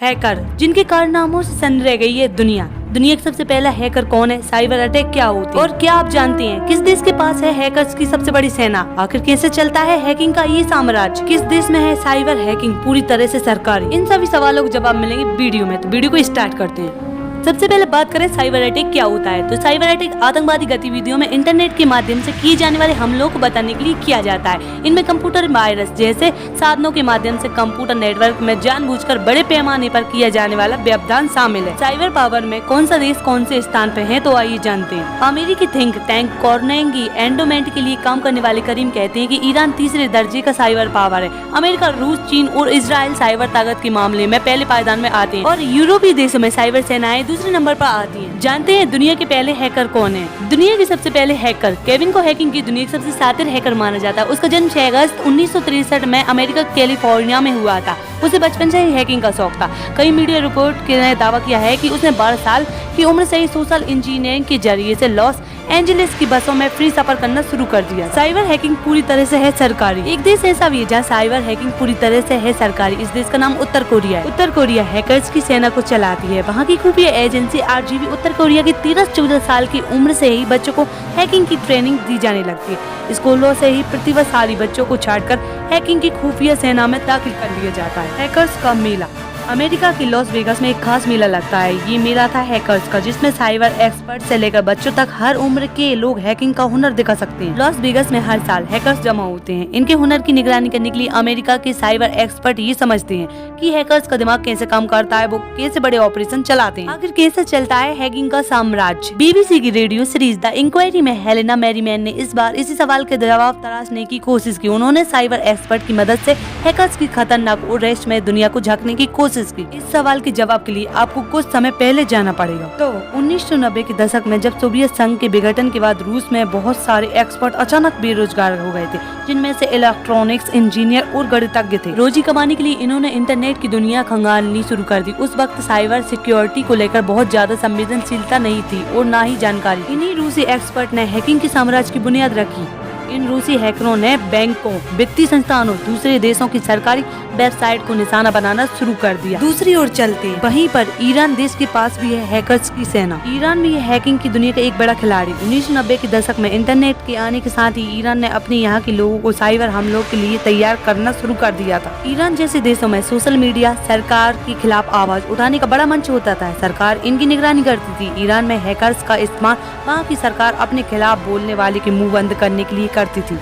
Hacker, जिनके कारनामों से सन्न रह गई है दुनिया का सबसे पहला हैकर कौन है? साइबर अटैक क्या होती है? और क्या आप जानते हैं किस देश के पास है हैकर्स की सबसे बड़ी सेना? आखिर कैसे चलता है हैकिंग का ये साम्राज्य? किस देश में है साइबर हैकिंग पूरी तरह से सरकारी? इन सभी सवालों के जवाब मिलेंगे वीडियो में, तो वीडियो को स्टार्ट करते हैं। सबसे पहले बात करें साइबर अटैक क्या होता है, तो साइबर अटैक आतंकवादी गतिविधियों में इंटरनेट के माध्यम से किए जाने वाले हमलों को बताने के लिए किया जाता है। इनमें कंप्यूटर वायरस जैसे साधनों के माध्यम से कंप्यूटर नेटवर्क में जानबूझकर बड़े पैमाने पर किया जाने वाला व्यवधान शामिल है। साइबर पावर में कौन सा देश कौन से स्थान पे है, तो आइए जानते हैं। अमेरिकी थिंक टैंक कार्नेगी एंडोमेंट के लिए काम करने वाले करीम कहते हैं कि ईरान तीसरे दर्जे का साइबर पावर है। अमेरिका, रूस, चीन और इजराइल साइबर ताकत के मामले में पहले पायदान में आते हैं और यूरोपीय देशों में साइबर सेनाएं दूसरे नंबर पर आती हैं। जानते हैं दुनिया के पहले हैकर कौन है? दुनिया के सबसे पहले हैकर केविन को हैकिंग की दुनिया के सबसे शातिर हैकर माना जाता है। उसका जन्म 6 अगस्त 1963 में अमेरिका कैलिफोर्निया में हुआ था। उसे बचपन से ही हैकिंग का शौक था। कई मीडिया रिपोर्ट ने दावा किया है कि उसने 12 साल की उम्र से ही सोशल इंजीनियरिंग के जरिए से लॉस एंजलिस की बसों में फ्री सफर करना शुरू कर दिया। साइबर हैकिंग पूरी तरह से है सरकारी। एक देश ऐसा भी है जहाँ साइबर हैकिंग पूरी तरह से है सरकारी। इस देश का नाम उत्तर कोरिया है। उत्तर कोरिया हैकर्स की सेना को चलाती है। वहाँ की खुफिया एजेंसी RGB उत्तर कोरिया की 13-14 साल की उम्र से ही बच्चों को हैकिंग की ट्रेनिंग दी जाने लगती है। स्कूलों से ही प्रतिभाशाली बच्चों को छाड़कर हैकिंग की खुफिया सेना में दाखिल कर दिया जाता है। हैकर्स का मेला अमेरिका की लॉस वेगास में एक खास मेला लगता है। ये मेला था हैकर्स का, जिसमें साइबर एक्सपर्ट से लेकर बच्चों तक हर उम्र के लोग हैकिंग का हुनर दिखा सकते हैं। लॉस वेगास में हर साल हैकर्स जमा होते हैं। इनके हुनर की निगरानी करने के लिए अमेरिका के साइबर एक्सपर्ट ये समझते हैं कि हैकर्स का दिमाग कैसे काम करता है, वो कैसे बड़े ऑपरेशन चलाते हैं, आखिर कैसे चलता है हैकिंग का साम्राज्य। BBC की रेडियो सीरीज द इंक्वायरी में हेलेना मैरीमैन ने इस बार इसी सवाल के जवाब तलाशने की कोशिश की। उन्होंने साइबर एक्सपर्ट की मदद से हैकर्स की खतरनाक और रहस्यमय दुनिया को झांकने की कोशिश की। इस सवाल के जवाब के लिए आपको कुछ समय पहले जाना पड़ेगा। तो 1990 के दशक में जब सोवियत संघ के विघटन के बाद रूस में बहुत सारे एक्सपर्ट अचानक बेरोजगार हो गए थे, जिनमें से इलेक्ट्रॉनिक्स इंजीनियर और गणितज्ञ थे। रोजी कमाने के लिए इन्होंने इंटरनेट की दुनिया खंगालनी शुरू कर दी। उस वक्त साइबर सिक्योरिटी को लेकर बहुत ज्यादा संवेदनशीलता नहीं थी और न ही जानकारी। इन्हीं रूसी एक्सपर्ट ने हैकिंग के साम्राज्य की बुनियाद रखी। इन रूसी हैकरों ने बैंकों, वित्तीय संस्थानों, दूसरे देशों की सरकारी वेबसाइट को निशाना बनाना शुरू कर दिया। दूसरी ओर चलते वहीं पर ईरान देश के पास भी है हैकर्स की सेना। ईरान भी है हैकिंग की दुनिया का एक बड़ा खिलाड़ी। 1990 के दशक में इंटरनेट के आने के साथ ही ईरान ने अपने यहाँ के लोगों को साइबर हमलों के लिए तैयार करना शुरू कर दिया था। ईरान जैसे देशों में सोशल मीडिया सरकार के खिलाफ आवाज उठाने का बड़ा मंच होता था। सरकार इनकी निगरानी करती थी। ईरान में हैकर्स का इस्तेमाल वहाँ की सरकार अपने खिलाफ बोलने वाले के मुंह बंद करने के लिए करती थी।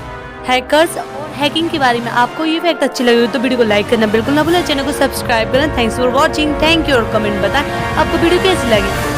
हैकर्स और हैकिंग के बारे में आपको ये फैक्ट अच्छी लगी तो वीडियो को लाइक करना बिल्कुल ना भूलें, चैनल को सब्सक्राइब करना। Thanks for watching, thank you और कमेंट बताएं आपको वीडियो कैसी लगी।